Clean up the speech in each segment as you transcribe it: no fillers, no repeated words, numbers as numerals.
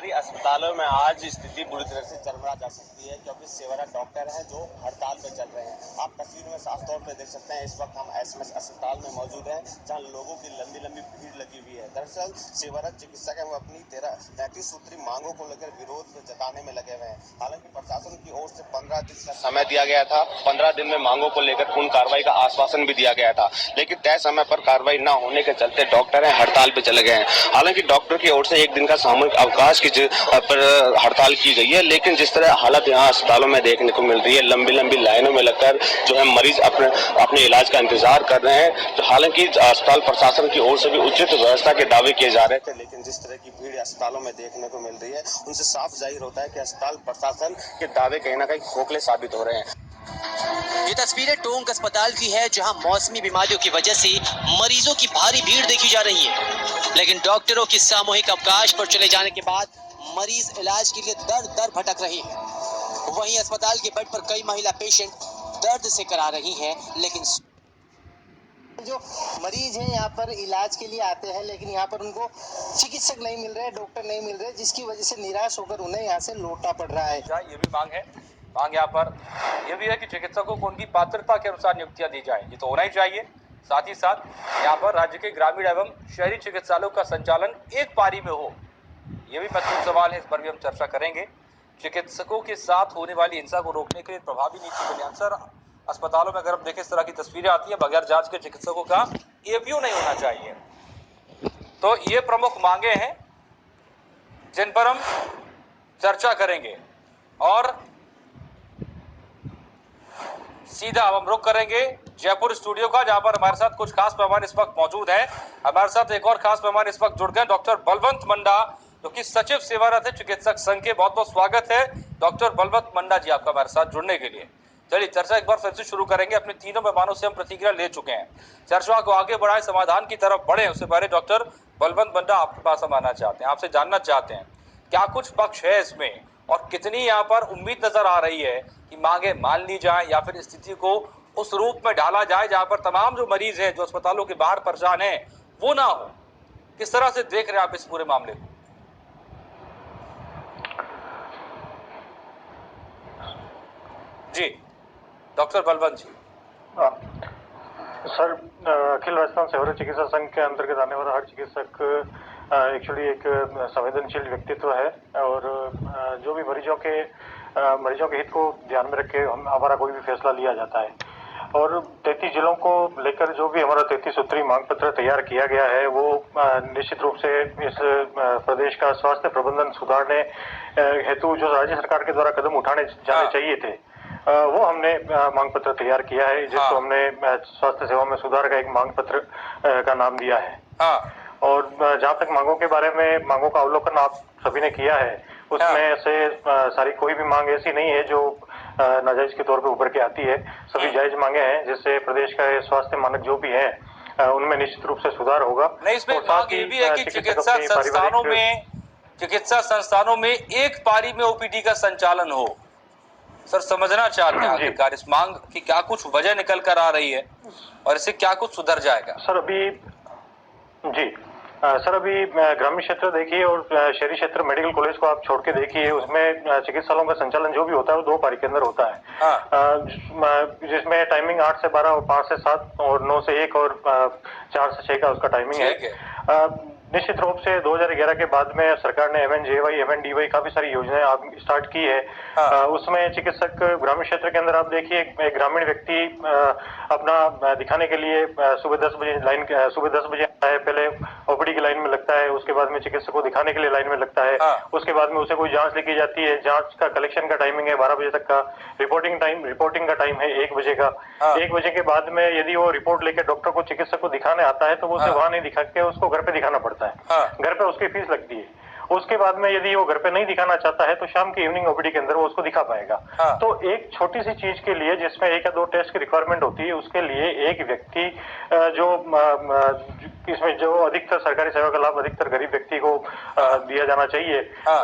सरकारी अस्पतालों में आज स्थिति बुरी तरह से चरमरा जा सकती है, क्योंकि सेवारत डॉक्टर हैं जो हड़ताल पर चल रहे हैं। आप तस्वीर में साफ तौर पर देख सकते हैं, इस वक्त हम एसएमएस अस्पताल में मौजूद हैं, जहां लोगों की लंबी लंबी भीड़ लगी हुई है। दरअसल सेवारत चिकित्सक है वो अपनी 33 सूत्री मांगों को लेकर विरोध जताने में लगे हुए हैं। हालांकि प्रशासन की ओर से 15 दिन का समय दिया गया था। 15 दिन में मांगों को लेकर पूर्ण कार्रवाई का आश्वासन भी दिया गया था, लेकिन तय समय पर कार्रवाई न होने के चलते डॉक्टर हड़ताल पे चले गए हैं। हालांकि डॉक्टर की ओर से एक दिन का सामूहिक अवकाश की पर हड़ताल की गई है, लेकिन जिस तरह हालत यहाँ अस्पतालों में देखने को मिल रही है, लंबी लंबी लाइनों में लगकर जो है मरीज अपने इलाज का इंतजार कर रहे हैं। तो हालांकि अस्पताल प्रशासन की ओर से भी उचित व्यवस्था के दावे किए जा रहे थे, लेकिन जिस तरह की भीड़ अस्पतालों में देखने को मिल रही है, उनसे साफ जाहिर होता है कि अस्पताल प्रशासन के दावे कहीं ना कहीं खोखले साबित हो रहे हैं। ये तस्वीरें टोंक अस्पताल की है, जहां मौसमी बीमारियों की वजह से मरीजों की भारी भीड़ देखी जा रही है, लेकिन डॉक्टरों की सामूहिक अवकाश पर चले जाने के बाद मरीज इलाज के लिए दर दर भटक रहे हैं। वहीं अस्पताल के बेड पर कई महिला पेशेंट दर्द से करा रही हैं, लेकिन जो मरीज हैं यहाँ पर इलाज के लिए आते हैं, लेकिन यहाँ पर उनको चिकित्सक नहीं मिल रहे, डॉक्टर नहीं मिल रहे, जिसकी वजह से निराश होकर उन्हें यहाँ से लौटना पड़ रहा है। ये भी मांग है। मांग यहाँ पर ये भी है कि चिकित्सकों को उनकी पात्रता के अनुसार नियुक्तियां दी जाए, ये तो होना ही चाहिए। साथ ही साथ यहाँ पर राज्य के ग्रामीण एवं शहरी चिकित्सालयों का संचालन एक पारी में हो, ये भी महत्वपूर्ण सवाल है। इस पर भी हम चर्चा करेंगे। चिकित्सकों के साथ होने वाली हिंसा को रोकने के लिए प्रभावी नीति बने। अक्सर अस्पतालों में अगर हम देखें, इस तरह की तस्वीरें आती है, बगैर जांच के चिकित्सकों का एपीयू नहीं होना चाहिए। तो ये प्रमुख मांगे हैं जिन पर हम चर्चा करेंगे, और सीधा हम रुख करेंगे जयपुर स्टूडियो का, जहां पर हमारे साथ कुछ खास मेहमान इस वक्त मौजूद हैं। हमारे साथ एक और खास मेहमान इस वक्त जुड़ गए, डॉक्टर बलवंत मंडा, जो कि सचिव सेवारत है चिकित्सक संघ के। बहुत बहुत स्वागत है डॉक्टर बलवंत मंडा जी आपका हमारे साथ जुड़ने के लिए। चलिए चर्चा एक बार फिर से शुरू करेंगे। अपने तीनों मेहमानों से हम प्रतिक्रिया ले चुके हैं, चर्चा को आगे बढ़ाएं, समाधान की तरफ बढ़े। उससे पहले डॉक्टर बलवंत मंडा आपके पास हम आना चाहते हैं, आपसे जानना चाहते हैं क्या कुछ पक्ष है इसमें, और कितनी यहाँ पर उम्मीद नजर आ रही है कि मांगे मान ली जाए, या फिर स्थिति को उस रूप में डाला जाए जहां पर तमाम जो मरीज हैं जो अस्पतालों के बाहर परेशान हैं वो ना हो। किस तरह से देख रहे हैं आप इस पूरे मामले को? जी डॉक्टर बलवंत जी। सर, अखिल राजस्थान सेवारत चिकित्सा संघ के अंतर्गत आने वाला हर चिकित्सक एक्चुअली एक संवेदनशील व्यक्तित्व है, और जो भी मरीजों के हित को ध्यान में रख के हमारा कोई भी फैसला लिया जाता है। और 33 जिलों को लेकर जो भी हमारा 33 सूत्री मांग पत्र तैयार किया गया है, वो निश्चित रूप से इस प्रदेश का स्वास्थ्य प्रबंधन सुधारने हेतु जो राज्य सरकार के द्वारा कदम उठाने जाने चाहिए थे, वो हमने मांग पत्र तैयार किया है, जिसको हमने स्वास्थ्य सेवा में सुधार का एक मांग पत्र का नाम दिया है। और जहाँ तक मांगों के बारे में, मांगों का अवलोकन आप सभी ने किया है, उसमें से सारी कोई भी मांग ऐसी नहीं है जो नाजायज के तौर पे उभर के आती है। सभी जायज मांगे हैं, जिससे प्रदेश का स्वास्थ्य मानक जो भी है उनमें निश्चित रूप से सुधार होगा। नहीं, इसमें मांग ये भी है कि चिकित्सा संस्थानों में एक पारी में ओपीडी का संचालन हो। सर समझना चाहते हैं आखिरकार इस मांग की क्या कुछ वजह निकल कर आ रही है, और इससे क्या कुछ सुधर जाएगा? सर अभी ग्रामीण क्षेत्र देखिए और शहरी क्षेत्र मेडिकल कॉलेज को आप छोड़ के देखिए, उसमें चिकित्सालयों का संचालन जो भी होता है वो 2 पारी के अंदर होता है। जिसमें टाइमिंग 8 से 12 और 5 से 7 और 9 से 1 और 4 से 6 का उसका टाइमिंग है। निश्चित रूप से 2011 के बाद में सरकार ने MNJY, MNDY काफी सारी योजनाएं स्टार्ट की है। उसमें चिकित्सक ग्रामीण क्षेत्र के अंदर आप देखिए, एक ग्रामीण व्यक्ति अपना दिखाने के लिए सुबह 10 बजे आता है, पहले ओपीडी की लाइन में लगता है, उसके बाद में चिकित्सक को दिखाने के लिए लाइन में लगता है। उसके बाद में उसे कोई जांच लिखी जाती है, जांच का कलेक्शन का टाइमिंग है 12 बजे तक का, रिपोर्टिंग का टाइम है 1 बजे का। 1 बजे के बाद में यदि वो रिपोर्ट लेकर डॉक्टर को, चिकित्सक को दिखाने आता है, तो वो उसे वहां नहीं दिखा के उसको घर पे दिखाना पड़ता है। घर पे उसकी फीस लगती है। उसके बाद में यदि वो घर पे नहीं दिखाना चाहता है, तो शाम की इवनिंग ओपीडी के अंदर वो उसको दिखा पाएगा। तो एक छोटी सी चीज के लिए जिसमें 1 या 2 टेस्ट की रिक्वायरमेंट होती है, उसके लिए एक व्यक्ति जो इसमें जो अधिकतर सरकारी सेवा का लाभ अधिकतर गरीब व्यक्ति को दिया जाना चाहिए,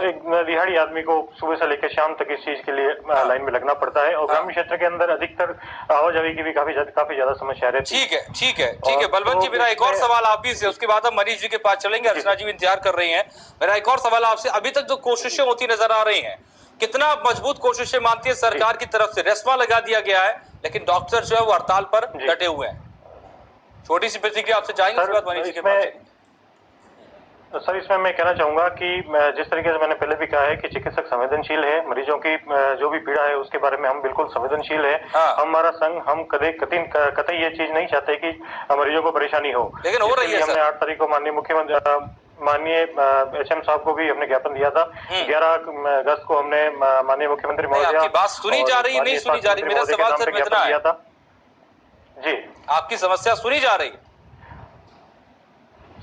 एक दिहाड़ी आदमी को सुबह से लेकर शाम तक इस चीज के लिए लाइन में लगना पड़ता है। और ग्रामीण क्षेत्र के अंदर अधिकतर आवाजाही की भी काफी ज्यादा समस्या रहती है। ठीक है बलवंत जी, मेरा एक और सवाल आप ही से, उसके बाद हम मनीष जी के पास चलेंगे। अर्चना जी भी इंतजार कर रही है। मेरा एक और सवाल आपसे, अभी तक जो कोशिशें होती नजर आ रही हैं, कितना मजबूत कोशिशें मानती है सरकार की तरफ से? रेस्मा लगा दिया गया है लेकिन डॉक्टर जो है वो हड़ताल पर डटे हुए हैं। छोटी सी प्रतिक्रिया आपसे चाहेंगे, उसके बाद मनीष जी के पास चलेंगे। सर, इसमें मैं कहना चाहूंगा कि जिस तरीके से मैंने पहले भी कहा है कि चिकित्सक संवेदनशील है, मरीजों की जो भी पीड़ा है उसके बारे में हम बिल्कुल संवेदनशील है। हमारा संघ, हम कतई ये चीज नहीं चाहते कि मरीजों को परेशानी हो, लेकिन हो रही है। हमने 8 तारीख को माननीय मुख्यमंत्री, माननीय एचएम साहब को भी हमने ज्ञापन दिया था। 11 अगस्त को हमने माननीय मुख्यमंत्री महोदय, आपकी बात सुनी जा रही है, नहीं सुनी जा रही? मेरा सवाल सिर्फ इतना है जी, आपकी समस्या सुनी जा रही है?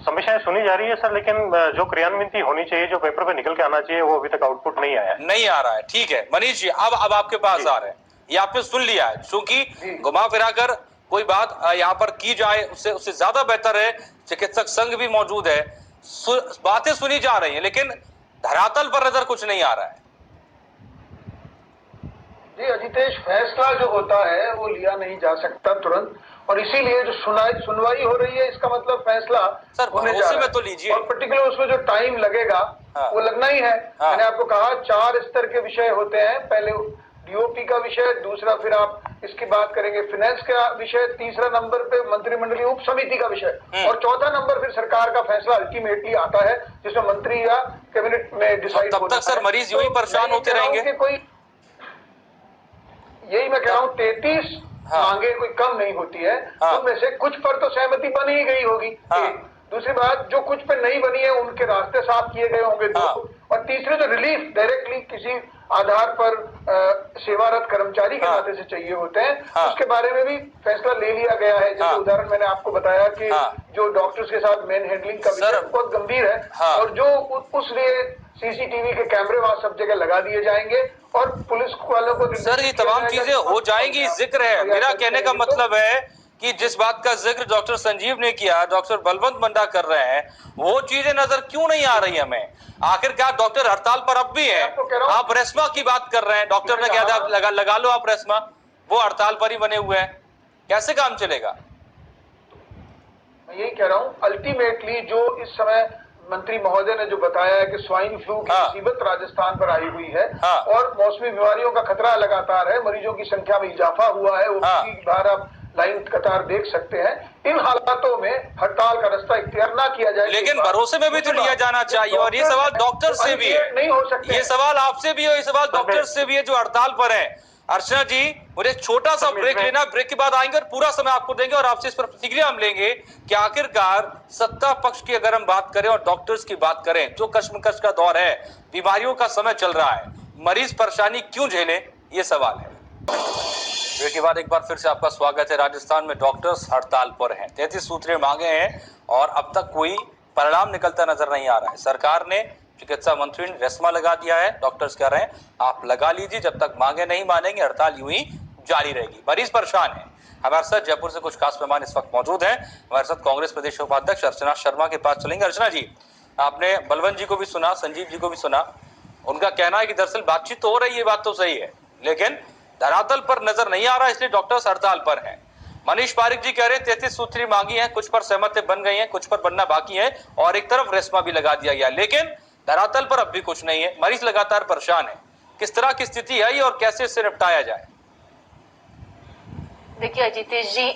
समस्याएं सुनी जा रही है सर, लेकिन जो क्रियान्विति होनी चाहिए, जो पेपर पे निकल के आना चाहिए, वो अभी तक आउटपुट नहीं आया है। नहीं आ रहा है, ठीक है। मनीष जी, अब आपके पास आ रहे हैं, ये आपने सुन लिया है, क्योंकि घुमा फिरा कर कोई बात यहाँ पर की जाए उससे ज्यादा बेहतर है चिकित्सक संघ भी मौजूद है, बातें सुनी जा रही हैं, लेकिन धरातल पर नजर कुछ नहीं आ रहा है। जी अजितेश, फैसला जो होता है वो लिया नहीं जा सकता तुरंत, और इसीलिए जो सुनवाई हो रही है, इसका मतलब फैसला होने जा रहा है। तो लीजिए, और पर्टिकुलर उसमें जो टाइम लगेगा वो लगना ही है। मैंने आपको कहा 4 स्तर के विषय होते हैं, पहले डीओपी का विषय, दूसरा फिर आप इसकी बात करेंगे फाइनेंस का विषय, तीसरा नंबर पे मंत्रिमंडलीय उप समिति का विषय, और चौथा नंबर फिर सरकार का फैसला अल्टीमेटली आता है, जिसमें मंत्री या कैबिनेट में डिसाइड होता है। तब तक सर मरीज यूं ही परेशान होते रहेंगे। कोई, यही मैं कह रहा हूँ, 33 मांगे कोई कम नहीं होती है, उनमें से कुछ पर तो सहमति बन ही गई होगी। दूसरी बात, जो कुछ पे नहीं बनी है उनके रास्ते साफ किए गए होंगे 2, और तीसरे जो रिलीफ डायरेक्टली किसी आधार पर सेवारत कर्मचारी के नाते से चाहिए होते हैं, उसके बारे में भी फैसला ले लिया गया है। जैसे उदाहरण मैंने आपको बताया कि जो डॉक्टर्स के साथ मैन हैंडलिंग का विषय बहुत गंभीर है, और जो उस लिए सीसीटीवी के कैमरे वहां सब जगह लगा दिए जाएंगे, और पुलिस वालों को सर ये तमाम चीजें हो जाएंगी, जिक्र है। मेरा कहने का मतलब है कि जिस बात का जिक्र डॉक्टर संजीव ने किया, डॉक्टर बलवंत मंडा कर रहे हैं, वो चीजें नजर क्यों नहीं आ रही हमें? आखिरकार डॉक्टर हड़ताल पर अब भी है। आप रेस्मा की बात कर रहे हैं, डॉक्टर ने कहा था लगा लो आप रेस्मा, वो हड़ताल पर ही बने हुए हैं, कैसे काम चलेगा? मैं यही कह रहा हूँ, अल्टीमेटली जो इस समय मंत्री महोदय ने जो बताया है कि स्वाइन फ्लू की मुसीबत राजस्थान पर आई हुई है, और मौसमी बीमारियों का खतरा लगातार है, मरीजों की संख्या में इजाफा हुआ है, ओपीडी की बाहर आप लाइन कतार देख सकते हैं। इन हालातों में हड़ताल का रास्ता इख्तियार ना किया जाए, लेकिन भरोसे में भी तो लिया जाना चाहिए। और ये सवाल डॉक्टर से भी है, नहीं हो सकते, ये सवाल आपसे भी है, ये सवाल डॉक्टर से भी है जो हड़ताल पर है। अर्चना जी, मुझे छोटा सा ब्रेक लेना, ब्रेक के बाद आएंगे और पूरा समय आपको देंगे, और आपसे इस पर प्रतिक्रिया हम लेंगे कि आखिरकार सत्ता पक्ष की अगर हम बात करें और डॉक्टर्स की बात करें, जो कश्मकश का दौर है, बीमारियों का समय चल रहा है, मरीज परेशानी क्यों झेले, ये सवाल है। ब्रेक के बाद एक बार फिर से आपका स्वागत है। राजस्थान में डॉक्टर्स हड़ताल पर हैं, 33 सूत्रीय मांगे हैं, और अब तक कोई परिणाम निकलता नजर नहीं आ रहा है। सरकार ने, चिकित्सा मंत्री ने रेस्मा लगा दिया है, डॉक्टर्स कह रहे हैं आप लगा लीजिए, जब तक मांगे नहीं मानेंगे हड़ताल यूं ही जारी रहेगी। मरीज परेशान है। हमारे साथ जयपुर से कुछ खास मेहमान इस वक्त मौजूद हैं। हमारे साथ कांग्रेस प्रदेश उपाध्यक्ष अर्चना शर्मा के पास चलेंगे। अर्चना जी, आपने बलवंत जी को भी सुना, संजीव जी को भी सुना, उनका कहना है कि दरअसल बातचीत तो हो रही है, बात तो सही है, लेकिन धरातल पर नजर नहीं आ रहा, इसलिए डॉक्टर्स हड़ताल पर हैं। मनीष पारिक जी कह रहे हैं 33 सूत्री मांगी है, कुछ पर सहमति बन गई है, कुछ पर बनना बाकी है, और एक तरफ रेस्मा भी लगा दिया गया, लेकिन धरातल पर अब भी कुछ नहीं है। मरीज लगातार परेशान है। किस तरह की स्थिति है ये और कैसे इससे निपटाया जाए? देखिए अजितेश जी,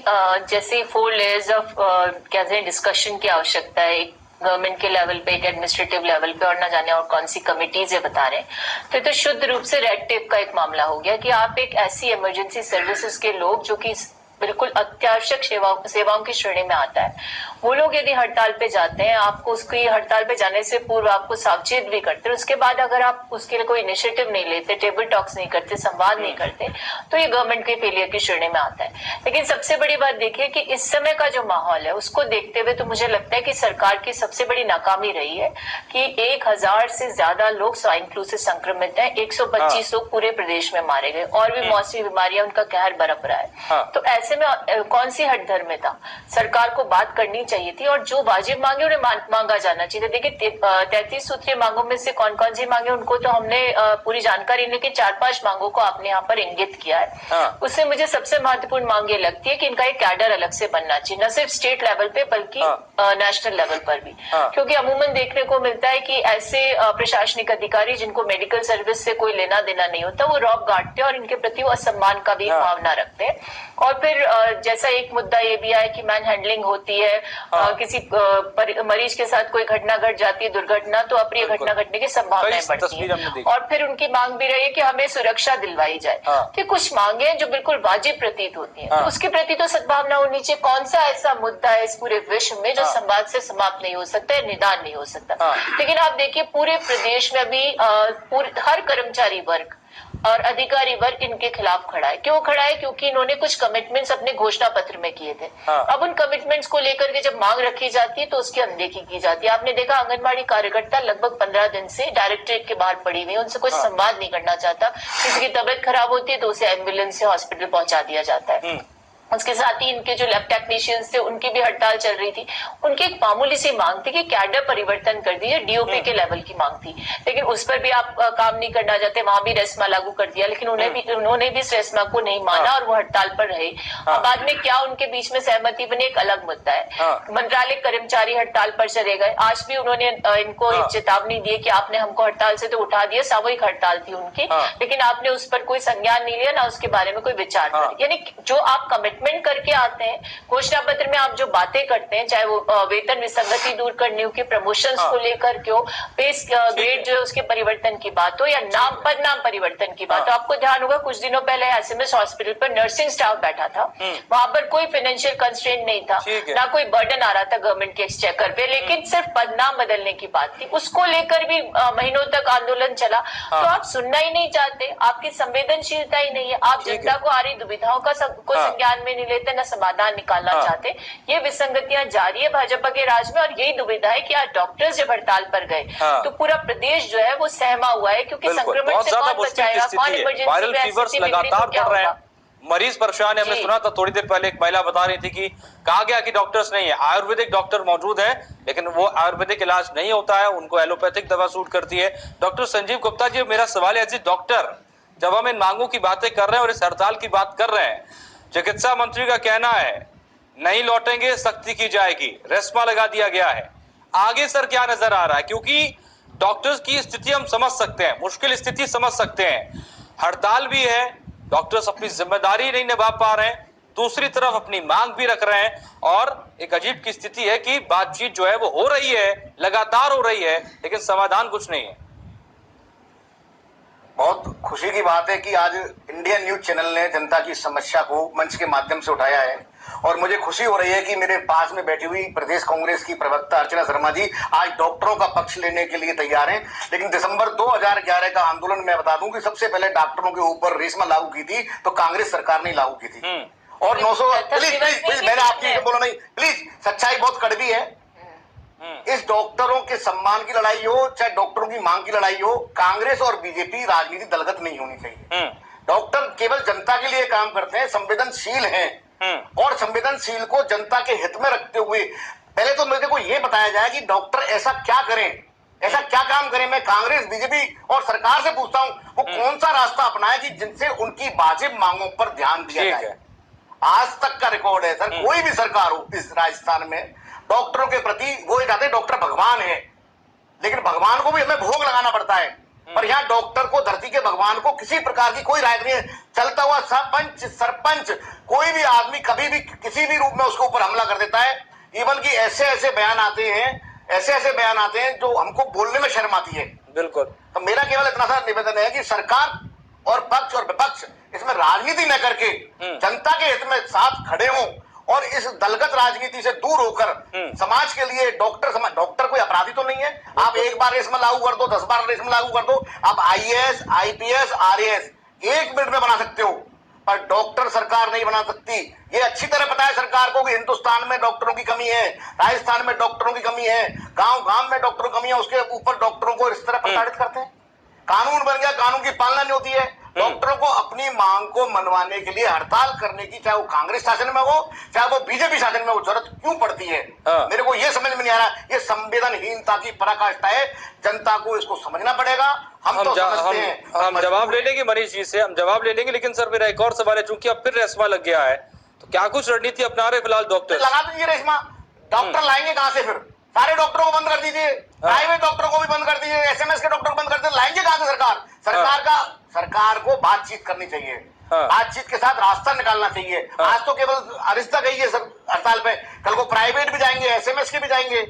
जैसे 4 लेयर्स ऑफ कहते हैं डिस्कशन की आवश्यकता है, गवर्नमेंट के लेवल पे, एक एडमिनिस्ट्रेटिव लेवल पे, और ना जाने और कौन सी कमिटीज ये बता रहे हैं, तो शुद्ध रूप से रेड टेप का एक मामला हो गया कि आप एक ऐसी इमरजेंसी सर्विसेज के लोग जो कि बिल्कुल अत्यावश्यक सेवाओं की श्रेणी में आता है, वो लोग यदि हड़ताल पे जाते हैं, आपको उसकी हड़ताल पे जाने से पूर्व आपको सावचेत भी करते हैं, उसके बाद अगर आप उसके लिए कोई इनिशिएटिव नहीं लेते, टेबल टॉक्स नहीं करते, संवाद नहीं करते, तो ये गवर्नमेंट के फेलियर की श्रेणी में आता है। लेकिन सबसे बड़ी बात देखिए कि इस समय का जो माहौल है उसको देखते हुए तो मुझे लगता है कि सरकार की सबसे बड़ी नाकामी रही है कि 1000 से ज्यादा लोग स्वाइन फ्लू से संक्रमित हैं, 125 लोग पूरे प्रदेश में मारे गए, और भी मौसमी बीमारियां उनका कहर बरप रहा है। तो ऐसे ऐसे में कौन सी हठधर्मिता, सरकार को बात करनी चाहिए थी और जो वाजिब मांगे उन्हें मांगा जाना चाहिए। देखिए 33 सूत्रीय मांगों में से कौन कौन सी मांगे उनको तो हमने पूरी जानकारी, लेकिन 4-5 मांगों को आपने यहाँ पर इंगित किया है। उससे मुझे सबसे महत्वपूर्ण मांग ये लगती है कि इनका एक कैडर अलग से बनना चाहिए, न सिर्फ स्टेट लेवल पे बल्कि नेशनल लेवल पर भी, क्योंकि अमूमन देखने को मिलता है कि ऐसे प्रशासनिक अधिकारी जिनको मेडिकल सर्विस से कोई लेना देना नहीं होता, वो रॉब गाड़ते हैं और इनके प्रति वो असम्मान का भी भावना रखते हैं। और फिर जैसा एक मुद्दा ये भी है कि मैन हैंडलिंग होती है, किसी मरीज के साथ कोई घटना घट जाती है, दुर्घटना, तो अप्रिय घटना घटने की संभावनाएं बढ़ती है। और फिर उनकी मांग भी रही है कि हमें सुरक्षा दिलवाई जाए। कि कुछ मांगे जो बिल्कुल वाजिब प्रतीत होती है, तो उसके प्रति तो सद्भावना होनी चाहिए। कौन सा ऐसा मुद्दा है इस पूरे विश्व में जो संवाद से समाप्त नहीं हो सकता है, निदान नहीं हो सकता। लेकिन आप देखिए पूरे प्रदेश में अभी हर कर्मचारी वर्ग और अधिकारी वर्ग इनके खिलाफ खड़ा है। क्यों खड़ा है? क्योंकि इन्होंने कुछ कमिटमेंट्स अपने घोषणा पत्र में किए थे। अब उन कमिटमेंट्स को लेकर के जब मांग रखी जाती है तो उसकी अनदेखी की जाती है। आपने देखा आंगनबाड़ी कार्यकर्ता लगभग 15 दिन से डायरेक्टरेट के बाहर पड़ी हुई, उनसे कोई संवाद नहीं करना चाहता। किसी की तबीयत खराब होती है तो उसे एम्बुलेंस से हॉस्पिटल पहुंचा दिया जाता है। उसके साथ ही इनके जो लैब टेक्नीशियंस थे उनकी भी हड़ताल चल रही थी। उनकी एक मामूली सी मांग थी कि कैडर परिवर्तन कर दिए, डीओपी के लेवल की मांग थी, लेकिन उस पर भी आप काम नहीं करना चाहते, वहां भी रेस्मा लागू कर दिया, लेकिन उन्होंने भी इस रेस्मा को नहीं माना और वो हड़ताल पर रहे। अब बाद में क्या उनके बीच में सहमति बनी, एक अलग मुद्दा है। मंत्रालय कर्मचारी हड़ताल पर चले गए। आज भी उन्होंने इनको चेतावनी दी कि आपने हमको हड़ताल से तो उठा दिया, सामूहिक हड़ताल थी उनकी, लेकिन आपने उस पर कोई संज्ञान नहीं लिया, ना उसके बारे में कोई विचार किया। यानी जो आप कमिटमेंट करके आते हैं, घोषणा पत्र में आप जो बातें करते हैं, चाहे वो वेतन विसंगति दूर करने की, प्रमोशंस को लेकर के हो, पे ग्रेड जो है उसके परिवर्तन की बात हो, या पद नाम परिवर्तन की बात हो। आपको ध्यान होगा कुछ दिनों पहले एसएमएस हॉस्पिटल पर नर्सिंग स्टाफ बैठा था, वहां पर कोई फाइनेंशियल कंस्ट्रेंट नहीं था, ना कोई बर्डन आ रहा था गवर्नमेंट के एक्सचेकर पे, लेकिन सिर्फ पद नाम बदलने की बात थी। उसको लेकर भी महीनों तक आंदोलन चला। तो आप सुनना ही नहीं चाहते, आपकी संवेदनशीलता ही नहीं है, आप जनता को आ रही दुविधाओं का संज्ञान में नहीं लेते, न समाधान निकालना चाहते। ये विसंगतियां जारी है भाजपा के राज में, और यही दुविधा है कि आज डॉक्टर्स जब हड़ताल पर गए तो पूरा प्रदेश जो है वो सहमा हुआ है, क्योंकि संक्रमण से कौन बचाएगा, कौन इमरजेंसी लगातार बढ़ रहे हैं, मरीज परेशान है। हमने सुना था थोड़ी देर पहले एक महिला बता रही थी कि कहा गया कि डॉक्टर्स नहीं है, आयुर्वेदिक डॉक्टर मौजूद है, लेकिन वो आयुर्वेदिक इलाज नहीं होता है, उनको एलोपैथिक दवा सूट करती है। डॉक्टर संजीव गुप्ता जी, मेरा सवाल है, डॉक्टर जब हम इन मांगों की बातें कर रहे हैं और इस हड़ताल की बात कर रहे हैं, चिकित्सा मंत्री का कहना है नहीं लौटेंगे, सख्ती की जाएगी, रेस्मा लगा दिया गया है। आगे सर क्या नजर आ रहा है? क्योंकि डॉक्टर्स की स्थिति हम समझ सकते हैं, मुश्किल स्थिति समझ सकते हैं, हड़ताल भी है, डॉक्टर्स अपनी जिम्मेदारी नहीं निभा पा रहे हैं, दूसरी तरफ अपनी मांग भी रख रहे हैं, और एक अजीब की स्थिति है कि बातचीत जो है वो हो रही है, लगातार हो रही है, लेकिन समाधान कुछ नहीं है। बहुत खुशी की बात है कि आज इंडियन न्यूज चैनल ने जनता की समस्या को मंच के माध्यम से उठाया है, और मुझे खुशी हो रही है कि मेरे पास में बैठी हुई प्रदेश कांग्रेस की प्रवक्ता अर्चना शर्मा जी आज डॉक्टरों का पक्ष लेने के लिए तैयार हैं। लेकिन दिसंबर 2011 का आंदोलन मैं बता दूं कि सबसे पहले डॉक्टरों के ऊपर रेशमा लागू की थी तो कांग्रेस सरकार ने लागू की थी। और 900 प्लीज मैंने आपकी बोला नहीं, प्लीज, सच्चाई बहुत कड़वी है। इस डॉक्टरों के सम्मान की लड़ाई हो चाहे डॉक्टरों की मांग की लड़ाई हो, कांग्रेस और बीजेपी राजनीति दलगत नहीं होनी चाहिए। डॉक्टर केवल जनता के लिए काम करते हैं, संवेदनशील हैं, और संवेदनशील को जनता के हित में रखते हुए पहले तो मेरे को यह बताया जाए कि डॉक्टर ऐसा क्या करें, ऐसा क्या काम करें। मैं कांग्रेस, बीजेपी और सरकार से पूछता हूं वो कौन सा रास्ता अपनाए कि जिनसे उनकी वाजिब मांगों पर ध्यान दिया जाए। आज तक का रिकॉर्ड है सर, कोई भी सरकार हो इस राजस्थान में डॉक्टरों के प्रति वो ये कहते हैं डॉक्टर भगवान है, लेकिन भगवान को भी हमें भोग लगाना पड़ता है। पर यहाँ डॉक्टर को, धरती के भगवान को किसी प्रकार की कोई राय नहीं है। चलता हुआ सरपंच कोई भी आदमी कभी भी किसी भी रूप में उसके ऊपर हमला कर देता है। इवन कि ऐसे ऐसे बयान आते हैं जो हमको बोलने में शर्म आती है। बिल्कुल। तो मेरा केवल इतना सा निवेदन है कि सरकार और पक्ष और विपक्ष इसमें राजनीति न करके जनता के हित में साथ खड़े हों, और इस दलगत राजनीति से दूर होकर समाज के लिए डॉक्टर कोई अपराधी तो नहीं है। आप एक बार रेशमा लागू कर दो, 10 बार रेशमा लागू कर दो, आप आईएएस, आईपीएस, आरएएस 1 मिनट में बना सकते हो, पर डॉक्टर सरकार नहीं बना सकती। ये अच्छी तरह पता है सरकार को कि हिंदुस्तान में डॉक्टरों की कमी है, राजस्थान में डॉक्टरों की कमी है, गांव में डॉक्टरों की कमी है, उसके ऊपर डॉक्टरों को इस तरह प्रताड़ित करते हैं। कानून बन गया, कानून की पालना नहीं होती है। डॉक्टरों को अपनी मांग को मनवाने के लिए हड़ताल करने की, चाहे वो कांग्रेस शासन में हो चाहे वो बीजेपी शासन में हो, जरूरत क्यों पड़ती है? मेरे को ये समझ में नहीं आ रहा। ये संवेदनहीनता की पराकाष्ठा है, जनता को इसको समझना पड़ेगा। हम तो समझते हैं। हम जवाब ले लेंगे मनीष जी से, हम जवाब ले लेंगे, लेकिन सर मेरा एक और सवाल है, चूंकि अब फिर रेशमा लग गया है, तो क्या कुछ रणनीति अपना रहे फिलहाल डॉक्टर? लगा दीजिए रेशमा। डॉक्टर लाएंगे कहां से? फिर सारे डॉक्टरों को बंद कर दीजिए, प्राइवेट डॉक्टरों को भी बंद कर दीजिए, एसएमएस के डॉक्टर को बंद कर दीजिए। लाएंगे कहां से? सरकार को बातचीत करनी चाहिए, बातचीत के साथ रास्ता निकालना चाहिए। आज तो केवल अरिस्ता गई है सर हड़ताल पे, कल को प्राइवेट भी जाएंगे, एसएमएस के भी जाएंगे।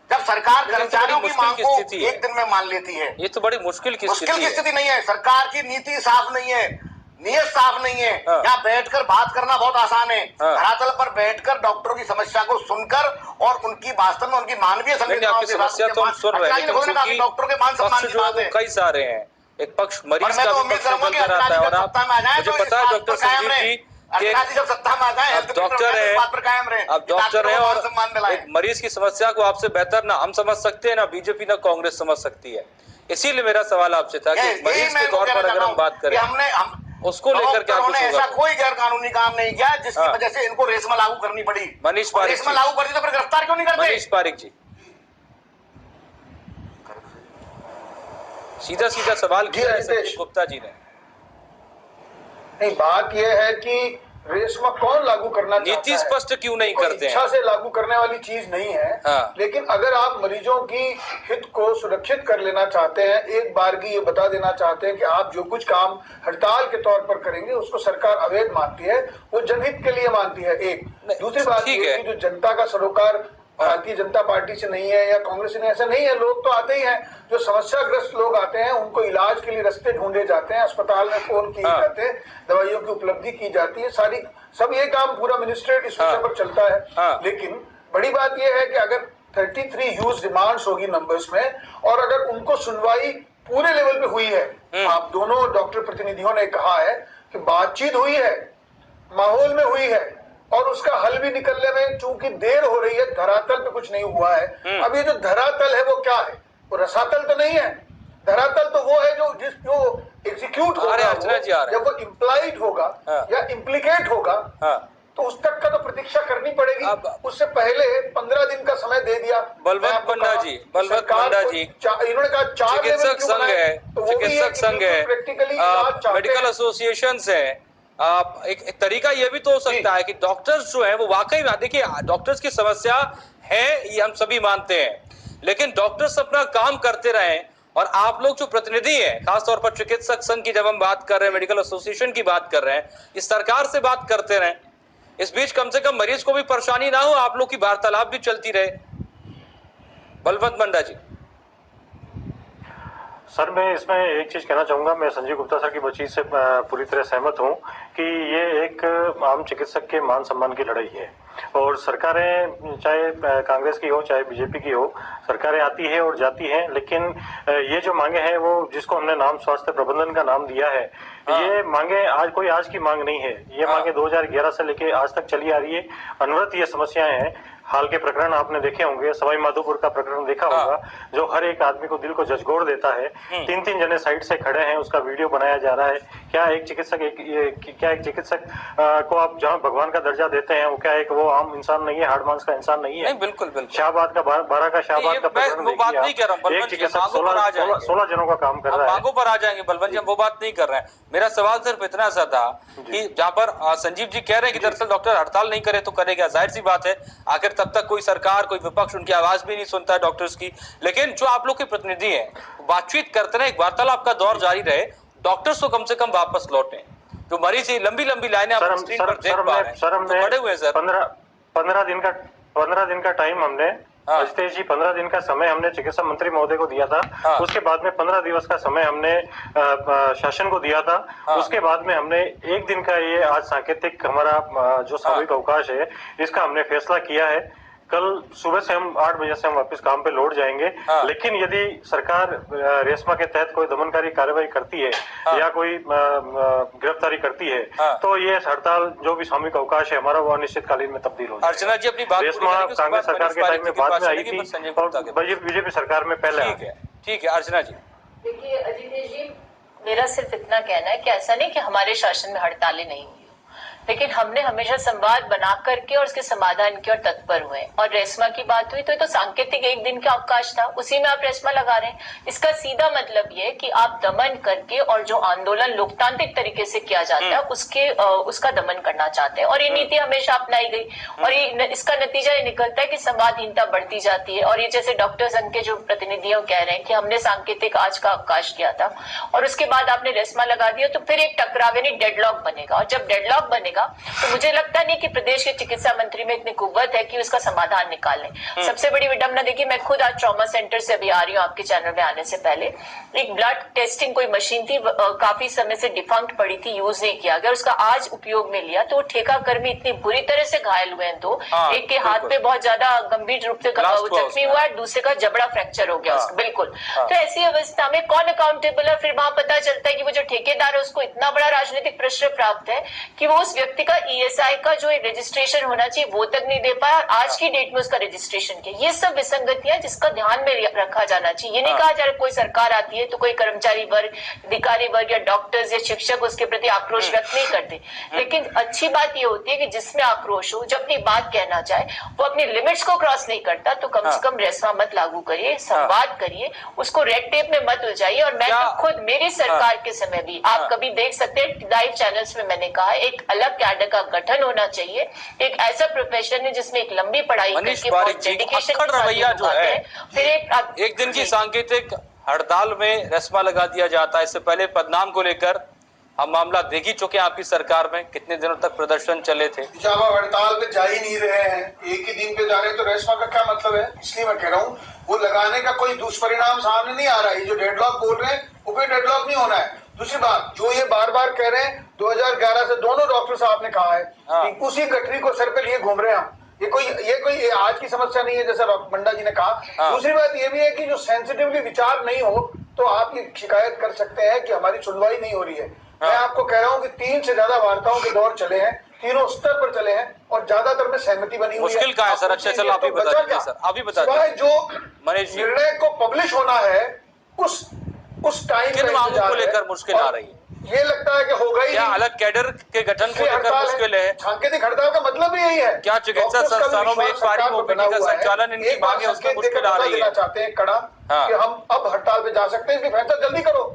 जब सरकार कर्मचारियों की मांग को एक दिन में मान लेती है, ये तो बड़ी मुश्किल की स्थिति नहीं है। सरकार की नीति साफ नहीं है, नियत साफ नहीं है। यहाँ बैठकर बात करना बहुत आसान है, धरातल पर बैठकर डॉक्टरों की समस्या को सुनकर और उनकी वास्तव में उनकी मानवीय समस्या तो हम सुन रहे हैं, डॉक्टरों के मान सम्मान की बात है। कई सारे हैं, एक पक्ष मरीज का भी पक्ष बनकर आता है, और आप मुझे पता है डॉक्टर संजीव जी जब सत्ता में आ जाए, अब डॉक्टर है, अब डॉक्टर है, और एक मरीज की समस्या को आपसे बेहतर ना हम समझ सकते हैं, ना बीजेपी ना कांग्रेस समझ सकती है। इसीलिए मेरा सवाल आपसे था कि मरीज के तौर पर अगर हम बात करें, उसको लेकर क्या कुछ होगा? ऐसा कोई गैर कानूनी काम नहीं किया जिसकी वजह से इनको रेशमा लागू करनी पड़ी। मनीष पारिक रेशमा लागू कर दी तो फिर गिरफ्तार क्यों नहीं करते? मनीष पारिक जी सीधा सीधा सवाल किया है संजीव गुप्ता जी ने। नहीं, बात यह है कि रेशमा कौन लागू करना चाहता है, नीति स्पष्ट क्यों नहीं करते हैं? इच्छा से लागू करने वाली चीज नहीं है। लेकिन अगर आप मरीजों की हित को सुरक्षित कर लेना चाहते हैं, एक बार की ये बता देना चाहते हैं कि आप जो कुछ काम हड़ताल के तौर पर करेंगे उसको सरकार अवैध मानती है, वो जनहित के लिए मानती है। एक दूसरी बात ये है कि जो जनता का सरोकार भारतीय जनता पार्टी से नहीं है या कांग्रेस से नहीं, ऐसा नहीं है। लोग तो आते ही हैं, जो समस्याग्रस्त लोग आते हैं उनको इलाज के लिए रास्ते ढूंढे जाते हैं, अस्पताल में फोन किए जाते हैं, दवाइयों की उपलब्धि की जाती है, सब ये काम पूरा मिनिस्ट्रेट इस विषय पर चलता है। लेकिन बड़ी बात यह है कि अगर 33 ह्यूज डिमांड्स होगी नंबर्स में, और अगर उनको सुनवाई पूरे लेवल पे हुई है, आप दोनों डॉक्टर प्रतिनिधियों ने कहा है कि बातचीत हुई है, माहौल में हुई है, और उसका हल भी निकलने में चूंकि देर हो रही है, धरातल पे कुछ नहीं हुआ है। अब ये जो धरातल है वो क्या है? वो रसातल तो नहीं है। धरातल तो वो है जो एग्जीक्यूट होगा, जब वो इम्प्लाइड होगा या इम्प्लीकेट होगा, तो उस तक का तो प्रतीक्षा करनी पड़ेगी। उससे पहले 15 दिन का समय दे दिया। बलवंत पंडा जी, इन्होंने कहा 4 चिकित्सक संघ है, चिकित्सक संघ है, मेडिकल एसोसिएशन है। एक तरीका यह भी तो हो सकता है कि डॉक्टर्स जो है वो वाकई में, देखिए डॉक्टर्स की समस्या है ये हम सभी मानते हैं, लेकिन डॉक्टर्स अपना काम करते रहें, और आप लोग जो प्रतिनिधि हैं, खासतौर पर चिकित्सक संघ की जब हम बात कर रहे हैं, मेडिकल एसोसिएशन की बात कर रहे हैं, इस सरकार से बात करते रहें। इस बीच कम से कम मरीज को भी परेशानी ना हो, आप लोग की वार्तालाप भी चलती रहे। बलवंत पंडा जी। सर मैं इसमें एक चीज कहना चाहूंगा, मैं संजीव गुप्ता सर की वो चीज से पूरी तरह सहमत हूं कि ये एक आम चिकित्सक के मान सम्मान की लड़ाई है, और सरकारें चाहे कांग्रेस की हो चाहे बीजेपी की हो, सरकारें आती है और जाती हैं, लेकिन ये जो मांगे हैं वो जिसको हमने नाम स्वास्थ्य प्रबंधन का नाम दिया है, ये मांगे आज की मांग नहीं है। ये मांगे 2011 से लेके आज तक चली आ रही है, अनवरत ये समस्याएं हैं। हाल के प्रकरण आपने देखे होंगे, सवाई माधोपुर का प्रकरण देखा होगा, जो हर एक आदमी को दिल को झकझोर देता है। 3-3 जने साइड से खड़े हैं, उसका वीडियो बनाया जा रहा है। क्या एक चिकित्सक को आप जहां भगवान का दर्जा देते हैं, वो क्या एक वो आम इंसान नहीं है, हार्ड मांस का इंसान नहीं है? नहीं, बिल्कुल बिल्कुल। शाहबाद का 12 का शाहबाद का प्रकरण देखिए, एक चिकित्सक 16 जनों का काम कर रहा है। बागों पर आ जाएंगे बलवंत जी, हम वो बात नहीं कर रहे हैं। मेरा सवाल सिर्फ इतना सा था कि जहाँ पर संजीव जी कह रहे हैं कि दरअसल डॉक्टर हड़ताल नहीं करे तो करेगा, जाहिर सी बात है, आखिर तब तक कोई सरकार कोई विपक्ष उनकी आवाज भी नहीं सुनता है डॉक्टर्स की। लेकिन जो आप लोग के प्रतिनिधि हैं, बातचीत करते रहे, एक वार्तालाप का दौर जारी रहे, डॉक्टर्स को कम से कम वापस लौटे। जो मरीज लंबी लंबी लाइनें आप स्क्रीन पर देख पा रहे हैं, खड़े हुए हैं सर। 15 दिन का टाइम हमने अजितेश जी 15 दिन का समय हमने चिकित्सा मंत्री महोदय को दिया था। उसके बाद में 15 दिवस का समय हमने शासन को दिया था। उसके बाद में हमने एक दिन का ये आज सांकेतिक हमारा जो सामूहिक अवकाश है, इसका हमने फैसला किया है। कल सुबह से हम 8 बजे से हम वापस काम पे लौट जाएंगे। लेकिन यदि सरकार रेशमा के तहत कोई दमनकारी कार्रवाई करती है या कोई गिरफ्तारी करती है, तो ये हड़ताल जो भी सामूहिक अवकाश है हमारा, वो अनिश्चितकालीन में तब्दील हो जाएगा। अर्चना जी अपनी बात, रेशमा कांग्रेस सरकार के टाइम में बाद में आई थी और बीजेपी सरकार में पहले। ठीक है अर्चना जी। देखिए अजीतेश जी, मेरा सिर्फ इतना कहना है कि ऐसा नहीं कि हमारे शासन में हड़तालें नहीं हुई, लेकिन हमने हमेशा संवाद बना करके और उसके समाधान की ओर तत्पर हुए। और रेशमा की बात हुई तो ये तो सांकेतिक एक दिन का अवकाश था, उसी में आप रेशमा लगा रहे हैं। इसका सीधा मतलब ये कि आप दमन करके और जो आंदोलन लोकतांत्रिक तरीके से किया जाता है उसका दमन करना चाहते हैं, और ये नीति हमेशा अपनाई गई। और ये इसका नतीजा ये निकलता है कि संवादहीनता बढ़ती जाती है। और ये जैसे डॉक्टर संघ के जो प्रतिनिधियों कह रहे हैं कि हमने सांकेतिक आज का अवकाश किया था और उसके बाद आपने रेशमा लगा दिया, तो फिर एक टकराव यानी डेडलॉक बनेगा। और जब डेडलॉक बनेगा तो मुझे लगता नहीं कि प्रदेश के चिकित्सा मंत्री में इतनी कुव्वत है कि उसका समाधान निकालें। सबसे बड़ी विडंबना देखिए, मैं खुद आज ट्रॉमा सेंटर से अभी आ रही हूँ आपके चैनल में आने से पहले। एक ब्लड टेस्टिंग कोई मशीन थी, काफी समय से डिफंक्ट पड़ी थी, यूज नहीं किया गया, उसका आज उपयोग में लिया तो ठेका कर्मी इतनी बुरी तरह से घायल हुए हैं। तो एक के हाथ पे बहुत ज्यादा गंभीर रूप से जख्मी हुआ है, दूसरे का जबड़ा फ्रैक्चर हो गया उसका। बिल्कुल। तो ऐसी अवस्था में कौन अकाउंटेबल है? फिर वहां पता चलता है कि वो जो ठेकेदार है उसको इतना बड़ा राजनीतिक प्रेशर प्राप्त है कि वो उस व्यक्ति का ईएसआई का जो रजिस्ट्रेशन होना चाहिए वो तक नहीं दे पाया, और आज की डेट में उसका रजिस्ट्रेशन किया। ये सब विसंगतियां जिसका ध्यान में रखा जाना चाहिए। ये नहीं कहा जा रहा कोई सरकार आती है तो कोई कर्मचारी वर्ग, अधिकारी वर्ग या डॉक्टर्स या शिक्षक उसके प्रति आक्रोश व्यक्त नहीं करते, लेकिन अच्छी बात ये होती है कि जिसमें आक्रोश हो, जो अपनी बात कहना चाहे, वो अपनी लिमिट्स को क्रॉस नहीं करता, तो कम से कम रेशमा मत लागू करिए, संवाद करिए, उसको रेड टेप में मत उलझाइए। और मैं तो खुद मेरी सरकार के समय भी आप कभी देख सकते हैं लाइव चैनल्स में मैंने कहा एक अलग कैडर का गठन होना चाहिए, एक ऐसा प्रोफेशन है जिसमें एक लंबी पढ़ाई करके बहुत डेडिकेशन के साथ रवैया जो है, फिर एक दिन की सांकेतिक हड़ताल में रेशमा लगा दिया जाता है। इससे पहले पदनाम को लेकर हम मामला देख ही चुके हैं, आपकी सरकार में कितने दिनों तक प्रदर्शन चले थे। जब हड़ताल पे जा ही नहीं रहे हैं, एक ही दिन पे जा रहे हैं, तो रेशमा का क्या मतलब है? इसलिए मैं कह रहा हूँ वो लगाने का कोई दुष्परिणाम सामने नहीं आ रहा है। जो डेडलॉक बोल रहे हैं वो कोई डेडलॉक नहीं होना है। दूसरी बात, जो ये बार बार कह रहे हैं 2011 से दोनों डॉक्टर साहब ने कहा है कि उसी गठरी को सर पे लिए घूम रहे हैं हम। ये कोई आज की समस्या नहीं है जैसा डॉक्टर मंडा जी ने कहा। दूसरी बात ये भी है कि जो सेंसिटिवली विचार नहीं हो तो आप ये शिकायत कर सकते हैं कि हमारी सुनवाई नहीं हो रही है। मैं आपको कह रहा हूँ कि 3 से ज्यादा वार्ताओं के दौर चले हैं, तीनों स्तर पर चले हैं और ज्यादातर में सहमति बनी हुई है। मुश्किल का है सर, अच्छा चलो आप ही बता दीजिए सर, आप ही बता दीजिए। जो निर्णय को पब्लिश होना है उस टाइम किन मांगों को लेकर मुश्किल आ रही है? ये लगता है कि होगा ही क्या अलग कैडर के गठन को लेकर मुश्किल है? सांकेतिक हड़ताल का मतलब यही है। क्या चिकित्सा संस्थानों में एक बारी ओपीडी का संचालन इनकी मांगे उसमें मुश्किल आ रही है? चाहते हैं कड़ा कि हम अब हड़ताल पे जा सकते हैं, इसलिए फैसला जल्दी करो।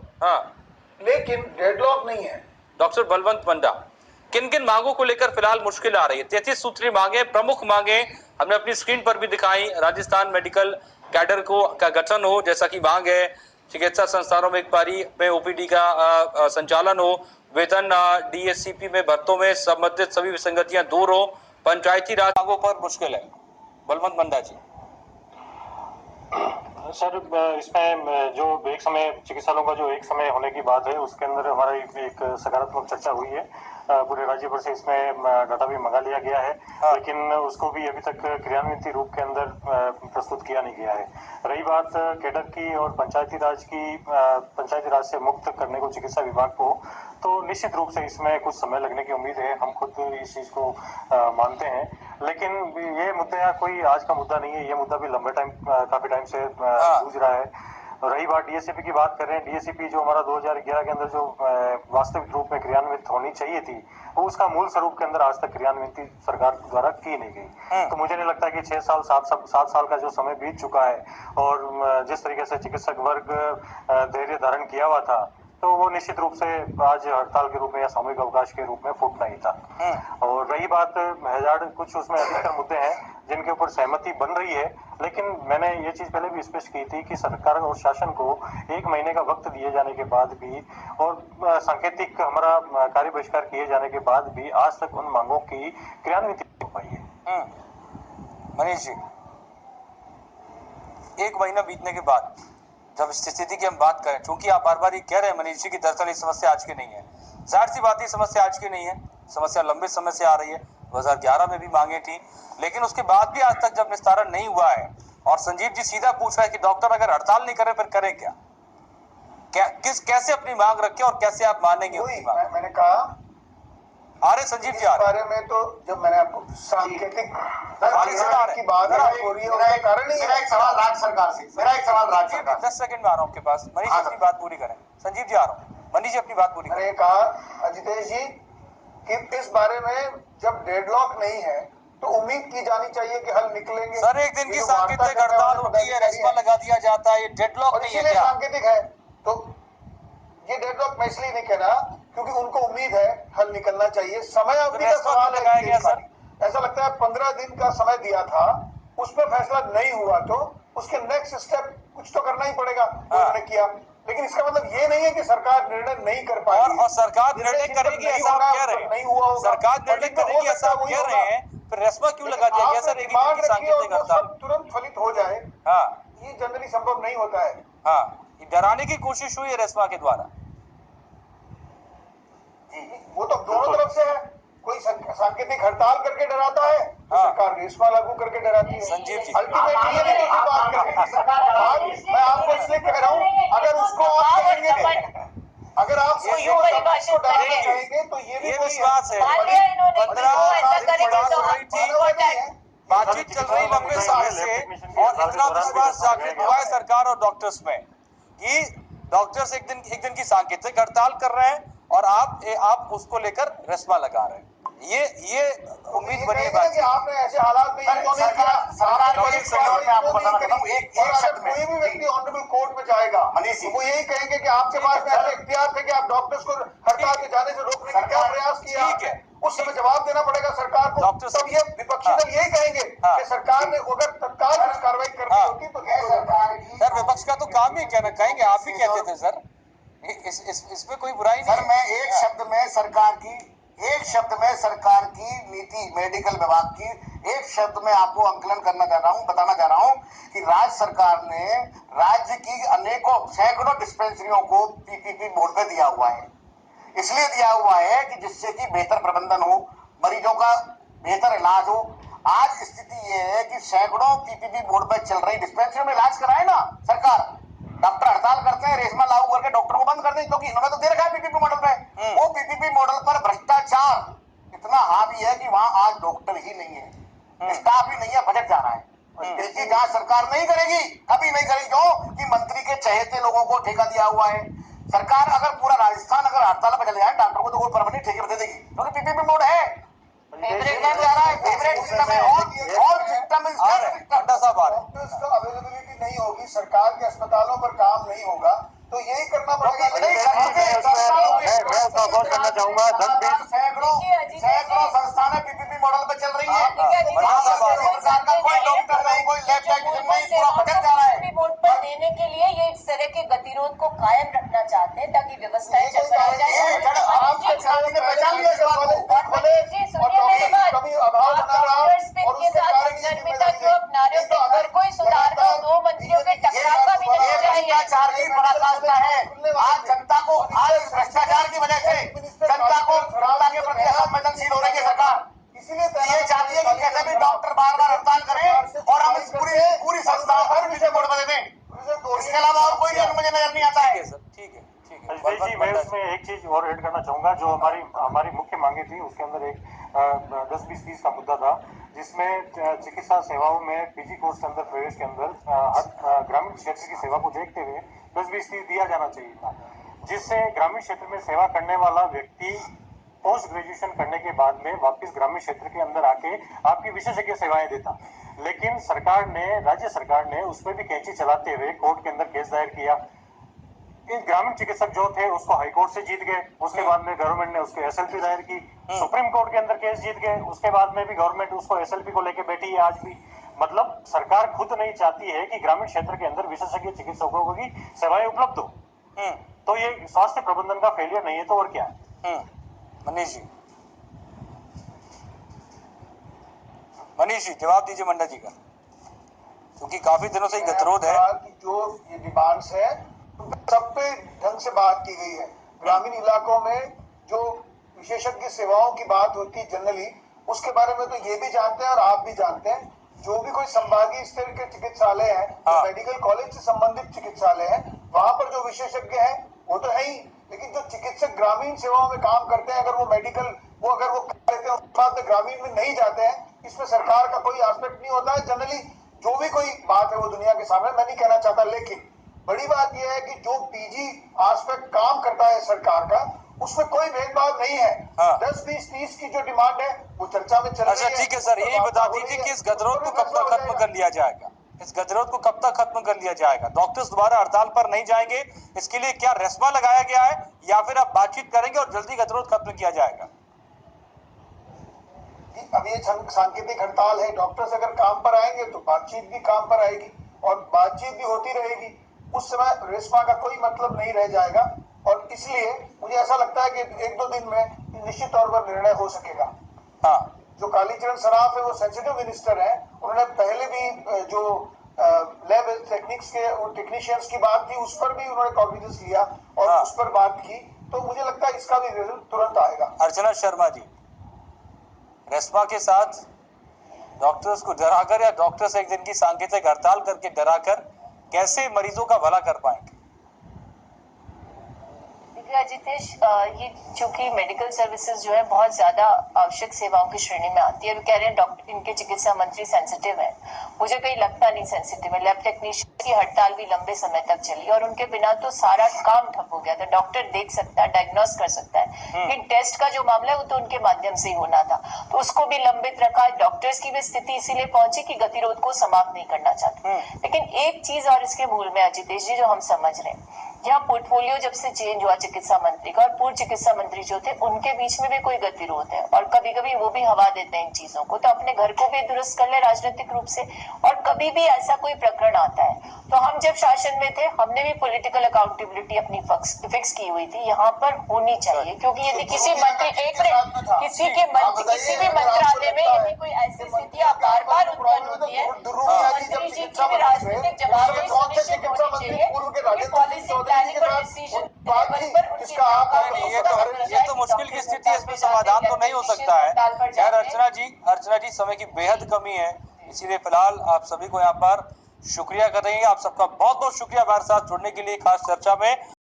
लेकिन डेडलॉक नहीं है। डॉक्टर बलवंत मंडा, किन किन मांगों को लेकर फिलहाल मुश्किल आ रही है? 33 सूत्री मांगे, प्रमुख मांगे हमने अपनी स्क्रीन पर भी दिखाई। राजस्थान मेडिकल कैडर का गठन हो जैसा कि मांग है, चिकित्सा संस्थानों में एक पारी में ओपीडी का संचालन हो, वेतन डीएससीपी में भर्तों में संबंधित सभी विसंगतियां दूर हो, पंचायती राज मांगों पर मुश्किल है। बलवंत मंडा जी। सर, इसमें जो एक समय चिकित्सालयों का जो एक समय होने की बात है उसके अंदर हमारा एक सकारात्मक चर्चा हुई है। पूरे राज्य भर से इसमें डाटा भी मंगा लिया गया है, लेकिन उसको भी अभी तक क्रियान्वित रूप के अंदर प्रस्तुत किया नहीं गया है। रही बात कैडर की और पंचायती राज से मुक्त करने को चिकित्सा विभाग को, तो निश्चित रूप से इसमें कुछ समय लगने की उम्मीद है, हम खुद इस चीज को मानते हैं। लेकिन ये मुद्दा कोई आज का मुद्दा नहीं है, ये मुद्दा भी लंबे काफी टाइम से जूझ रहा है। रही बात डीएससीपी की बात कर रहे हैं, डीएससीपी जो हमारा 2011 के अंदर जो वास्तविक रूप में क्रियान्वित होनी चाहिए थी, वो उसका मूल स्वरूप के अंदर आज तक क्रियान्वित सरकार द्वारा की नहीं गई। तो मुझे नहीं लगता कि 6 साल 7 साल का जो समय बीत चुका है और जिस तरीके से चिकित्सक वर्ग धैर्य धारण किया हुआ था, तो वो निश्चित रूप से आज हड़ताल के रूप में या सामूहिक अवकाश के रूप में फूटना ही था। और रही बात हजार कुछ उसमें अधिकतर मुद्दे हैं जिनके ऊपर सहमति बन रही है, लेकिन मैंने ये चीज पहले भी स्पष्ट की थी कि सरकार और शासन को 1 महीने का वक्त दिए जाने के बाद भी और सांकेतिक हमारा कार्य बहिष्कार किए जाने के बाद भी आज तक उन मांगों की क्रियान्वित नहीं हो पाई है। मनीष जी, 1 महीना बीतने के बाद जब स्थिति की हम बात करें, क्योंकि आप बार बार ये कह रहे हैं मनीष जी की दरअसल ये समस्या आज की नहीं है, जाहिर सी बात है समस्या आज की नहीं है, समस्या लंबे समय से आ रही है। 2011 में भी मांगे थी, लेकिन उसके बाद भी आज तक जब निस्तारण नहीं हुआ है और संजीव जी सीधा पूछ रहे हैं कि डॉक्टर अगर हड़ताल नहीं करे फिर करें क्या? कैसे अपनी मांग रखें और कैसे आप मानेंगे अपनी मांग? मैंने कहा अरे संजीव जी, बारे में तो जब मैंने आपको सांकेतिक की बात हो रही है उसका कारण ही। मेरा एक सवाल राज्य सरकार से, 10 सेकंड में आ रहा हूँ आपके पास। मनीष जी अपनी बात पूरी करें। संजीव जी आ रहा हूँ। मनीष जी अपनी बात पूरी मैंने कहा जितेश जी कि इस बारे में जब डेडलॉक नहीं है तो उम्मीद की जानी चाहिए कि हल निकलेंगे। सर एक दिन की सांकेतिक हड़ताल होती है, रेशमा लगा दिया जाता है, ये डेडलॉक नहीं है क्या? सांकेतिक है तो ये डेडलॉक मैं इसलिए नहीं कह रहा क्योंकि उनको उम्मीद है हल निकलना चाहिए। समय अवधि का सवाल लगाया गया सर, ऐसा लगता है 15 दिन का समय दिया था, उस पर फैसला नहीं हुआ तो उसके नेक्स्ट स्टेप कुछ तो करना ही पड़ेगा। उन्होंने किया, लेकिन इसका मतलब ये नहीं है कि सरकार निर्णय नहीं कर पाएगी। और सरकार निर्णय करेगी ऐसा आप कह रहे हैं, नहीं हुआ होगा, सरकार निर्णय करेगी ऐसा आप कह रहे हैं, फिर रेशमा क्यों लगा दिया गया सर? एक दिन की सांकेतिक हड़ताल तुरंत फलित हो जाए, ये जनरली संभव नहीं होता है। ये डराने की कोशिश हुई है रेशमा के द्वारा। वो तो दोनों तरफ से है, कोई सांकेतिक हड़ताल करके डराता है, सरकार रेशमा लागू करके डराती है। संजीव जी अल्टीमेटली बात करें, मैं आपको इसलिए कह रहा हूँ अगर उसको आप कहेंगे, अगर आप डराना चाहेंगे तो ये विश्वास है। 15 बातचीत चल रही लंबे समय से और इतना विश्वास जागृत हुआ है सरकार और डॉक्टर्स में कि डॉक्टर्स एक दिन की सांकेतिक हड़ताल कर रहे हैं और आप उसको लेकर रेशमा लगा रहे हैं। ये उम्मीद बनी है कि आपने ऐसे हालात में कोई भी व्यक्ति ऑनरेबल कोर्ट में जाएगा वो यही कहेंगे कि आपके पास में ऐसे इख्तियार थे कि आप डॉक्टर्स को हड़ताल में जाने से रोकने का क्या प्रयास किया। ठीक है, उस समय जवाब देना पड़ेगा सरकार को। तब ये विपक्षी दल यही कहेंगे कि सरकार ने अगर तत्काल कुछ कार्रवाई करनी होती तो सर विपक्ष का तो काम ही कहना, कहेंगे आप ही कहते थे सर, इसमें कोई बुराई नहीं। सर मैं एक शब्द में सरकार की नीति, मेडिकल विभाग की एक शब्द में आपको अंकलन करना चाह रहा हूं, बताना चाह रहा हूं कि राज्य सरकार ने राज्य की अनेकों सैकड़ों डिस्पेंसरियों को पीपीपी मोड पे दिया हुआ है। इसलिए दिया हुआ है कि जिससे कि बेहतर प्रबंधन हो, मरीजों का बेहतर इलाज हो। आज स्थिति ये है कि सैकड़ों पीपीपी मोड पे चल रही डिस्पेंसरियों में इलाज कराए ना सरकार, डॉक्टर हड़ताल करते हैं, रेशमा लागू करके डॉक्टर को बंद कर दें, क्योंकि इन्होंने तो दे रखा है पीपीपी मॉडल पे। वो पीपीपी मॉडल पर भ्रष्टाचार इतना हावी है कि वहां आज डॉक्टर ही नहीं है, स्टाफ ही नहीं है, बजट जा रहा है। इसकी जांच सरकार नहीं करेगी, कभी नहीं करेगी, क्यों कि मंत्री के चहेते लोगों को ठेका दिया हुआ है। सरकार अगर पूरा राजस्थान अगर हड़ताल पर चले जाए, डॉक्टर को तो कोई परमानेंट ठेके पर दे देगी, क्योंकि पीपीपी मोड है, फेवरेट जा रहा है, फेवरेट सिस्टम है, और सिस्टम अवेलेबिलिटी नहीं होगी, सरकार के अस्पतालों पर काम नहीं होगा तो यही करना पड़ेगा। करना चाहूंगा सैकड़ों संस्थानें पीपीपी मॉडल पे चल रही है, सरकार का कोई डॉक्टर नहीं, कोई लैब टेक्नीशियन नहीं, पूरा बजट जा रहा है। मोड पर देने के लिए ये इस तरह के गतिरोध को कायम रखना चाहते हैं ताकि व्यवस्थाएं चल कोई सुधार को 2 मंत्रियों के टकराव का भी भ्रष्टाचार की पराकाष्ठा है। आज जनता को, आज भ्रष्टाचार की वजह से जनता को जनता के प्रति असंवेदनशील हो रही है सरकार। इसीलिए ये चाहती है कि कैसे भी डॉक्टर बार-बार हड़ताल करें और हम इस पूरी संस्थाओं पर पीछे मोड़ बदले दें। इसके अलावा और कोई मुझे नजर नहीं आता है। ठीक है जी, मैं उसमें एक चीज और ऐड करना चाहूंगा, जो हमारी मुख्य मांगे थी उसके अंदर एक 10-20-30 का मुद्दा था, जिसमें चिकित्सा सेवाओं में पीजी कोर्स के अंदर प्रवेश के अंदर ग्रामीण क्षेत्र की सेवा को देखते हुए 10-20-30 दिया जाना चाहिए था, जिससे ग्रामीण क्षेत्र में सेवा करने वाला व्यक्ति पोस्ट ग्रेजुएशन करने के बाद में वापस ग्रामीण क्षेत्र के अंदर आके आपकी विशेषज्ञ सेवाएं देता। लेकिन राज्य सरकार ने उसमें भी कैंची चलाते हुए कोर्ट के अंदर केस दायर किया। इन ग्रामीण चिकित्सक जो थे उसको हाई कोर्ट से जीत गए, उसके बाद में गवर्नमेंट ने उसको एसएलपी दायर की, सुप्रीम कोर्ट के अंदर केस जीत गए, उसके बाद में भी गवर्नमेंट उसको एसएलपी को लेके बैठी है आज भी। मतलब सरकार खुद नहीं चाहती है कि ग्रामीण क्षेत्र के अंदर विशेषज्ञ चिकित्सकों की सेवाएं उपलब्ध हो। तो ये स्वास्थ्य प्रबंधन का फेलियर नहीं है तो और क्या है? मनीष जी जवाब दीजिए मंडा जी का, क्योंकि काफी दिनों से ही गतिरोध है। जो ये डिमांड्स है सब पे ढंग से बात की गई है। ग्रामीण इलाकों में जो विशेषज्ञ सेवाओं की बात होती है जनरली, उसके बारे में तो ये भी जानते हैं और आप भी जानते हैं, जो भी कोई संभागीय स्तर के चिकित्सालय है, मेडिकल कॉलेज से संबंधित चिकित्सालय है, वहां पर जो विशेषज्ञ है वो तो है ही, लेकिन जो चिकित्सक ग्रामीण सेवाओं में काम करते हैं, अगर वो कर लेते हैं उसके बाद ग्रामीण में नहीं जाते हैं, इसमें सरकार का कोई एस्पेक्ट नहीं होता है। जनरली जो भी कोई बात है वो दुनिया के सामने मैं नहीं कहना चाहता, लेकिन बड़ी बात यह है कि जो पीजी एस्पेक्ट काम करता है सरकार का, उसमें कोई भेदभाव नहीं है। 10, 20, 30 की जो डिमांड है वो चर्चा में चल रही है। अच्छा ठीक है सर, यही बता दीजिए कि इस गतिरोध को कब तक खत्म कर लिया जाएगा? इस गतिरोध को कब तक खत्म कर लिया जाएगा? डॉक्टर्स दोबारा हड़ताल पर नहीं जाएंगे, इसके लिए क्या रेस्मा लगाया गया है या फिर आप बातचीत करेंगे और जल्दी गतिरोध खत्म किया जाएगा? अब ये सांकेतिक हड़ताल है, डॉक्टर्स अगर काम पर आएंगे तो बातचीत भी काम पर आएगी और बातचीत भी होती रहेगी। उस समय रेस्मा का कोई मतलब नहीं रह जाएगा और इसलिए मुझे ऐसा लगता है कि 1-2 दिन में निश्चित तौर पर निर्णय हो सकेगा। हाँ, जो कालीचरण सराफ है वो सेंसिटिव मिनिस्टर है, उन्होंने पहले भी जो लैब टेक्निक्स के टेक्नीशियंस की बात थी उस पर भी उन्होंने कॉग्निजेंस लिया और उस पर बात की, तो मुझे लगता है इसका भी रिजल्ट तुरंत आएगा। अर्चना शर्मा जी, रेस्मा के साथ डॉक्टर्स को डराकर या डॉक्टर्स एक दिन की सांकेतिक हड़ताल करके डराकर कैसे मरीजों का भला कर पाएंगे? अजितेश, ये चूंकि मेडिकल सर्विसेज जो है बहुत ज्यादा आवश्यक सेवाओं की श्रेणी में आती है। कह रहे हैं डॉक्टर, इनके चिकित्सा मंत्री सेंसिटिव है, मुझे कहीं लगता नहीं सेंसिटिव है। लैब टेक्नीशियन की हड़ताल भी लंबे समय तक चली और उनके बिना तो सारा काम ठप हो गया था। डॉक्टर देख सकता है, डायग्नोस कर सकता है, लेकिन टेस्ट का जो मामला है वो तो उनके माध्यम से ही होना था, तो उसको भी लंबित रखा। डॉक्टर्स की भी स्थिति इसीलिए पहुंची कि गतिरोध को समाप्त नहीं करना चाहते। लेकिन एक चीज और इसके मूल में अजितेश जी जो हम समझ रहे हैं, यहाँ पोर्टफोलियो जब से चेंज हुआ चिकित्सा मंत्री का और पूर्व चिकित्सा मंत्री जो थे उनके बीच में भी कोई गतिरोध है और कभी कभी वो भी हवा देते हैं इन चीजों को, तो अपने घर को भी दुरुस्त कर ले राजनीतिक रूप से। और कभी भी ऐसा कोई प्रकरण आता है तो हम जब शासन में थे हमने भी पॉलिटिकल अकाउंटेबिलिटी अपनी फिक्स की हुई थी, यहाँ पर होनी चाहिए। क्योंकि यदि किसी मंत्री किसी भी मंत्रालय में यदि कोई ऐसी स्थितियां बार बार उत्पन्न होती है तो मंत्री जी की भी राजनीतिक जवाबदेही सुनिश्चित होनी चाहिए। पॉलिसी प्लानिंग और डिसीजन ये तो मुश्किल की स्थिति है, इसमें समाधान तो नहीं हो सकता है। खैर अर्चना जी समय की बेहद कमी है, इसीलिए फिलहाल आप सभी को यहाँ पर शुक्रिया कर रही है। आप सबका बहुत बहुत शुक्रिया हमारे साथ जुड़ने के लिए खास चर्चा में।